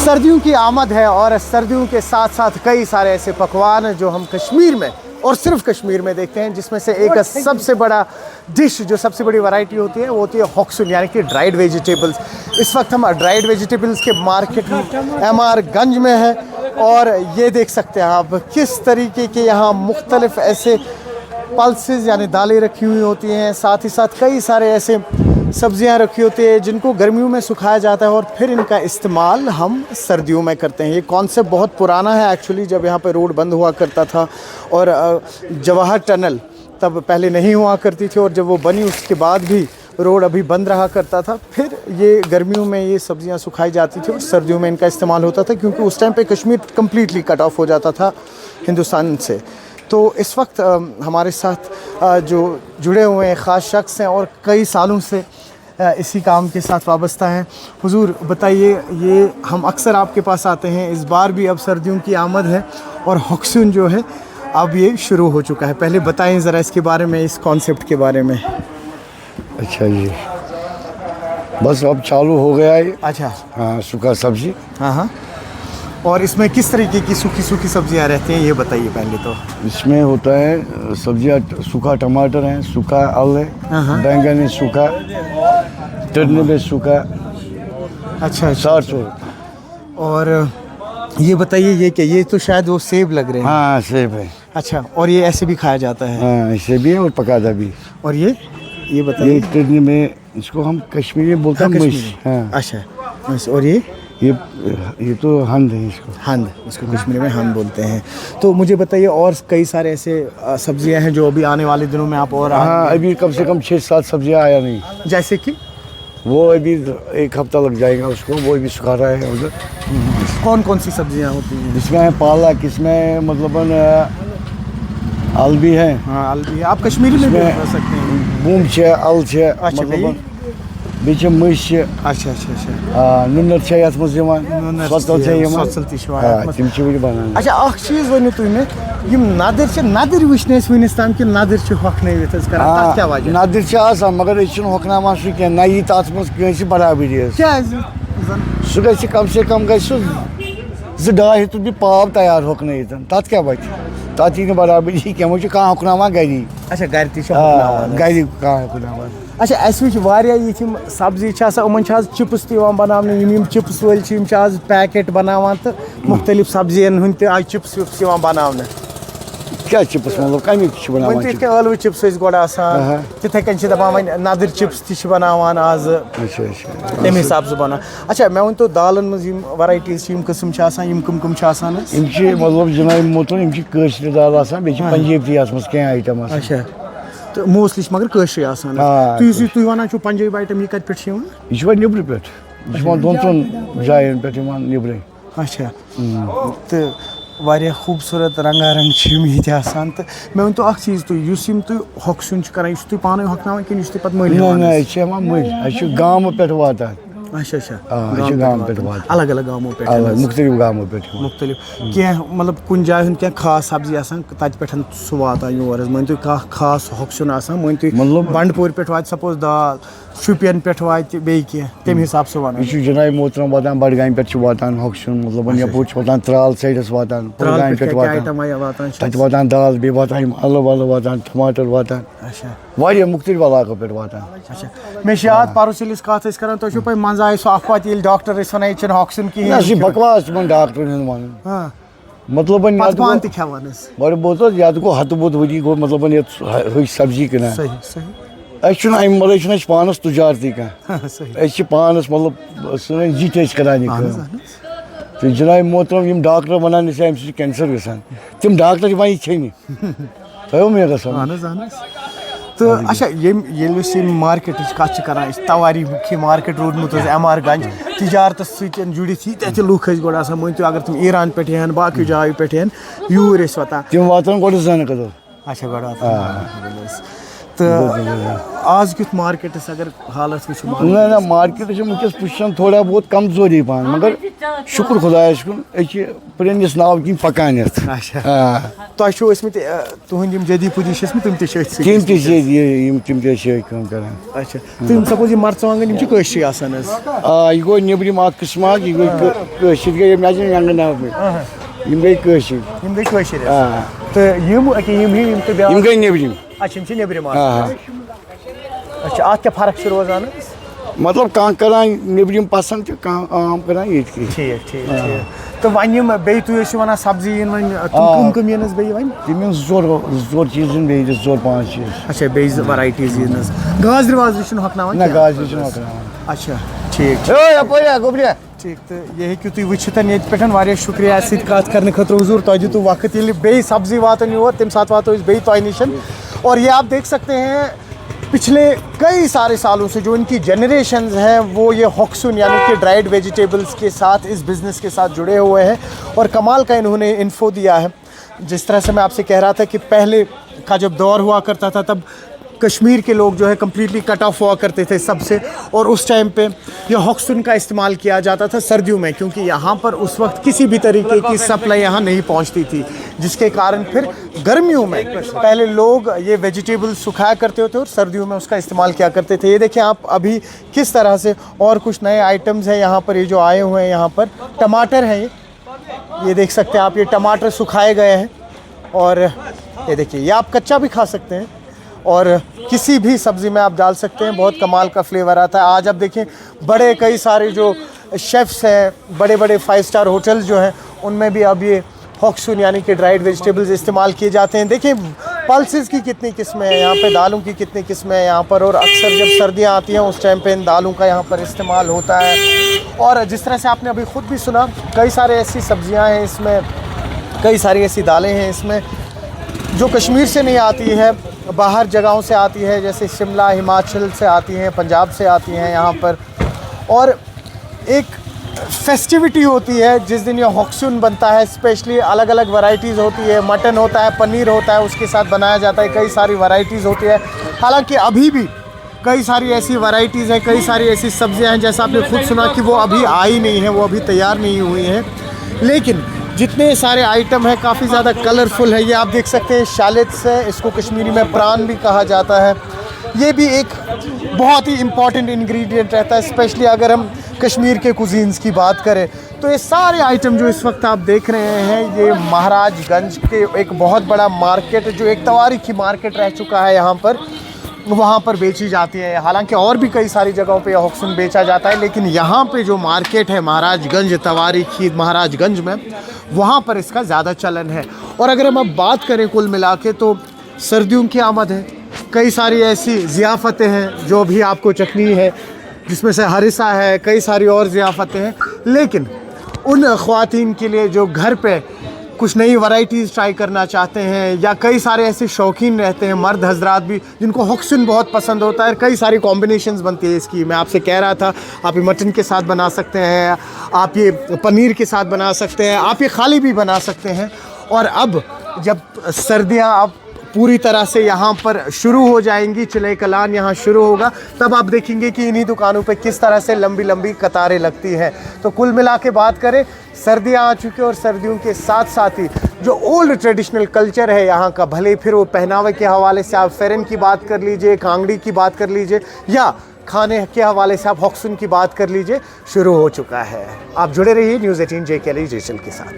सर्दियों की आमद है और सर्दियों के साथ साथ कई सारे ऐसे पकवान हैं जो हम कश्मीर में और सिर्फ कश्मीर में देखते हैं, जिसमें से एक सबसे बड़ा डिश जो सबसे बड़ी वैरायटी होती है वो होती है हॉक्सुन यानी कि ड्राइड वेजिटेबल्स। इस वक्त हम ड्राइड वेजिटेबल्स के मार्केट MR गंज में है और ये देख सकते हैं आप किस तरीके के यहाँ मुख्तलिफ ऐसे पल्सेस यानी दालें रखी हुई होती हैं, साथ ही साथ कई सारे ऐसे सब्जियां रखी होती है जिनको गर्मियों में सुखाया जाता है और फिर इनका इस्तेमाल हम सर्दियों में करते हैं। ये कॉन्सेप्ट बहुत पुराना है एक्चुअली, जब यहाँ पे रोड बंद हुआ करता था और जवाहर टनल तब पहले नहीं हुआ करती थी और जब वो बनी उसके बाद भी रोड अभी बंद रहा करता था, फिर ये गर्मियों में ये सब्जियां सुखाई जाती थी और सर्दियों में इनका इस्तेमाल होता था क्योंकि उस टाइम पे कश्मीर कम्प्लीटली कट ऑफ हो जाता था हिंदुस्तान से। तो इस वक्त हमारे साथ जो जुड़े हुए हैं ख़ास शख्स हैं और कई सालों से इसी काम के साथ वाबस्ता हैं। हुजूर बताइए, ये हम अक्सर आपके पास आते हैं, इस बार भी अब सर्दियों की आमद है और हॉक्सुन जो है अब ये शुरू हो चुका है। पहले बताएं ज़रा इसके बारे में, इस कॉन्सेप्ट के बारे में। अच्छा जी, बस अब चालू हो गया है। अच्छा, हाँ, सूखा सब्जी। हाँ हाँ। और इसमें किस तरीके की सूखी सूखी सब्जियां रहती हैं ये बताइए पहले तो। इसमें होता है सब्जियां, सूखा टमाटर है, सूखा आलू है, बैंगन है सूखा, टर्निप है सूखा। अच्छा, 400। और ये बताइए ये क्या, ये तो शायद वो सेब लग रहे हैं। हाँ, सेब है। अच्छा, और ये ऐसे भी खाया जाता है? हाँ, ऐसे भी है और पकाता भी। और ये बताइए। ये टर्निप में इसको हम कश्मीरी में बोलते हैं मिर्च। हाँ। अच्छा, और ये तो हंद है, इसको कश्मीरी में हंद बोलते हैं। तो मुझे बताइए और कई सारे ऐसे सब्जियां हैं जो अभी आने वाले दिनों में आप और हाँ, अभी कम से कम 6-7 सब्जियां आया नहीं। जैसे कि वो अभी 1 हफ्ता लग जाएगा उसको, वो अभी सुखा रहा है उधर। कौन कौन सी सब्जियां होती हैं? इसमें है पालक, इसमें मतलब आल भी है। हाँ, आल भी है। आप कश्मीरी में भी बता सकते हैं। बूम छे, आल छे, अच्छा, मतलब बीच मस छे। अच्छा अच्छा अच्छा। नुनर छे यात मस दिवान, सतल छे यमन। सतल ति छवा। हां, तिम छे वि बनान। अच्छा, अख चीज वनु तुय मे यम नादर छे, नादर विश्नेस वनिस ताम कि नादर छे हकनवित करा, ता क्या वजह? नादर छे आसान मगर इछन हकनामा सु के ना यी तात मस कइसे बराबरी है। क्या सु गछि कम से कम गछि 2.5 हित भी पाव तैयार हकनवित, तात क्या बच तात यी बराबरी के मुझे का हकनामा गरी। अच्छा, घर ति छे हकनामा गरी का हकनामा। अच्छा, अस वुच वारिया यिम सब्जी छ आसा, उमन छ आज चिप्स त यिवान बनावने, यिम चिप्स वल छ, यिम छ आज पैकेट बनावान त मुख्तलिफ सब्जियन हुन त आज चिप्स यिवान बनावने। क्या चिप्स मतलब कमी छ बनावान? वंत के आलू चिप्स इस गोड़ा आसान, तिथे कन छ दबा वन नादर चिप्स त छ बनावान आज। अच्छा अच्छा, तम हिसाब से बना। अच्छा, मैं वन तो दालन में यिम वैरायटीज यिम किस्म छ आसान, यिम कम छ आसान? यिम छ मतलब जनाब मोतन यिम छ कश्मीरी दाल आसान, बे छ पंजाबी आसमस के आइटम आसान। अच्छा, तो मोस्टली मगर कश्मीरी आसान। तुई वनान छु पंजाबी आइटम ये कत पे छ? ये छ निब्र पे, ये छ 2-3 जायन पे निब्रे। अच्छा, तो वारिया खूबसूरत रंगारंग यम ये आसान। तो मैं वन तो अख चीज तुम तुम हॉक्सुन कर तुम पान हकनान कि पत मल? मल गाँव पे वातान। अच्छा अच्छा, गाँव पे अलग अलग गाँवों पे, मुख्तलिफ गाँवों पे मुख्तलिफ क्या मतलब कुछ जाए क्या खास सब्जी आसान तत पे सह वातान योर मन तुम खास हॉक्सुन आसान, मन तुम मतलब बंडपोर पे वात सपोज दाल, शुपियन पे वात बे तम हिसाब से वन। यह जनाब मोहतरम वातान बडगाम पे वातान हॉक्सुन, मतलब यपोर वातान त्राल साइडस वातान, बडगाम पे वातान, तत वातान दाल, बे वातान आलू वालू वातान, टमाटर वातान। अच्छा, वारिया मुख्तलिफ इलाकों पे वातान। अच्छा, मे याद परस ये कत कर पे मज आए सह अफवाह ये डॉक्टर वन हॉक्सुन कहें बकवास डॉक्टर वन। हाँ, मतलब पान खेवान बड़े बोत या गो हत बुत वरी गो मतलब ये सब्जी कना। सही सही। मतलब पानस तुजारती कह पानस मतलब सन जित करान तो जनाब मोहतरम यम डॉक्टर वनान कैंसर गसान, तम डॉक्टर वन ये तो मे ग। तो अच्छा, ये मार्केट कत कर तवारी मार्केट रोडमुत MR गंज तजारत जुड़ित ये लूख गोड़ मन तो अगर तुम ईरान पे हन बाकी जाय पे यूर वातान तम वातान गो जन कदर। अच्छा, तो आज कित मार्केटस अगर हालत वो ना मार्केट वस पुशान थोड़ा बहुत कमजोरी पान मगर शुक्र खुदायस कुन पस नाव कि पकान तुम तुहद जदी पुदी तम तम कर अच्छा तुम सपोज ये मरचवांगन कशरी आसान यह गो नबरम किस्म गई गई कशर गई नबरम अच्छा नबरम अच्छा अत क्या फर्क रोजान मतलब कह कर नबरम पसंद आम कर ठीक ठीक ठीक तो वन बे तुम सब्जी कम कम यन वन तम जोर चीज जोर 5 चीज अच्छा बे वराइटीज गाजर वाजर हकना ना गाजर अच्छा ठीक ठीक तो ये तुम वुन ये शुक्रिया कत करने खतर हुजूर तुम दितु वक्त ये बे सब्जी वातन योर तम सात वातो बे तुह निश और ये आप देख सकते हैं पिछले कई सारे सालों से जो इनकी जनरेशन्स हैं वो ये हॉक्सुन यानी कि ड्राइड वेजिटेबल्स के साथ इस बिज़नेस के साथ जुड़े हुए हैं और कमाल का इन्होंने इन्फो दिया है। जिस तरह से मैं आपसे कह रहा था कि पहले का जब दौर हुआ करता था तब कश्मीर के लोग जो है कम्प्लीटली कट ऑफ हुआ करते थे सबसे और उस टाइम पे ये हॉक्सुन का इस्तेमाल किया जाता था सर्दियों में क्योंकि यहाँ पर उस वक्त किसी भी तरीके की सप्लाई यहाँ नहीं पहुँचती थी जिसके कारण फिर गर्मियों में पहले लोग ये वेजिटेबल सुखाया करते होते और सर्दियों में उसका इस्तेमाल किया करते थे। ये देखिए आप अभी किस तरह से और कुछ नए आइटम्स हैं यहाँ पर ये जो आए हुए हैं यहाँ पर टमाटर हैं ये देख सकते हैं आप ये टमाटर सुखाए गए हैं और ये देखिए ये आप कच्चा भी खा सकते हैं और किसी भी सब्ज़ी में आप डाल सकते हैं बहुत कमाल का फ्लेवर आता है। आज आप देखें बड़े कई सारे जो शेफ़्स हैं बड़े बड़े 5 स्टार होटल्स जो हैं उनमें भी अब ये हॉक्सुन यानी कि ड्राइड वेजिटेबल्स इस्तेमाल किए जाते हैं। देखिए पल्सेस की कितनी किस्में हैं यहाँ पे, दालों की कितनी किस्में हैं यहाँ पर और अक्सर जब सर्दियाँ आती हैं उस टाइम पे इन दालों का यहाँ पर इस्तेमाल होता है। और जिस तरह से आपने अभी ख़ुद भी सुना कई सारे ऐसी सब्ज़ियाँ हैं इसमें, कई सारी ऐसी दालें हैं इसमें जो कश्मीर से नहीं आती है, बाहर जगहों से आती है, जैसे शिमला हिमाचल से आती हैं, पंजाब से आती हैं यहाँ पर। और एक फेस्टिविटी होती है जिस दिन ये हॉक्सुन बनता है, स्पेशली अलग अलग वैरायटीज़ होती है, मटन होता है, पनीर होता है, उसके साथ बनाया जाता है, कई सारी वैरायटीज़ होती है। हालांकि अभी भी कई सारी ऐसी वैरायटीज़ हैं, कई सारी ऐसी सब्जियां हैं जैसा आपने खुद सुना कि वो अभी आई नहीं है, वो अभी तैयार नहीं हुई हैं, लेकिन जितने सारे आइटम हैं काफ़ी ज़्यादा कलरफुल है। ये आप देख सकते हैं शैलेट्स है, इसको कश्मीरी में प्रान भी कहा जाता है। ये भी एक बहुत ही इम्पॉर्टेंट इंग्रेडिएंट रहता है, स्पेशली अगर हम कश्मीर के कुजीन्स की बात करें तो ये सारे आइटम जो इस वक्त आप देख रहे हैं ये महाराजगंज के एक बहुत बड़ा मार्केट जो एक तवारीखी मार्केट रह चुका है यहाँ पर, वहाँ पर बेची जाती है। हालांकि और भी कई सारी जगहों पे हॉक्सुन बेचा जाता है, लेकिन यहाँ पे जो मार्केट है महाराजगंज तवारीखी महाराजगंज में, वहाँ पर इसका ज़्यादा चलन है। और अगर हम अब बात करें कुल मिला के तो सर्दियों की आमद है, कई सारी ऐसी ज़ियाफ़तें हैं जो भी आपको चखनी है, जिसमें से हरिसा है, कई सारी और ज़ियाफ़तें हैं। लेकिन उन ख़वातीन के लिए जो घर पे कुछ नई वैरायटीज़ ट्राई करना चाहते हैं या कई सारे ऐसे शौकीन रहते हैं मर्द हजरात भी जिनको हॉक्सुन बहुत पसंद होता है, कई सारी कॉम्बिनेशंस बनती है इसकी। मैं आपसे कह रहा था आप ये मटन के साथ बना सकते हैं, आप ये पनीर के साथ बना सकते हैं, आप ये खाली भी बना सकते हैं। और अब जब सर्दियाँ अब पूरी तरह से यहाँ पर शुरू हो जाएंगी, चिले कलान यहाँ शुरू होगा, तब आप देखेंगे कि इन्हीं दुकानों पे किस तरह से लंबी लंबी कतारें लगती हैं। तो कुल मिला के बात करें, सर्दियाँ आ चुकी और सर्दियों के साथ साथ ही जो ओल्ड ट्रेडिशनल कल्चर है यहाँ का, भले फिर वो पहनावे के हवाले से आप फेरन की बात कर लीजिए, कांगड़ी की बात कर लीजिए या खाने के हवाले से आप हॉक्सुन की बात कर लीजिए, शुरू हो चुका है। आप जुड़े रहिए न्यूज़ 18 JKL के साथ।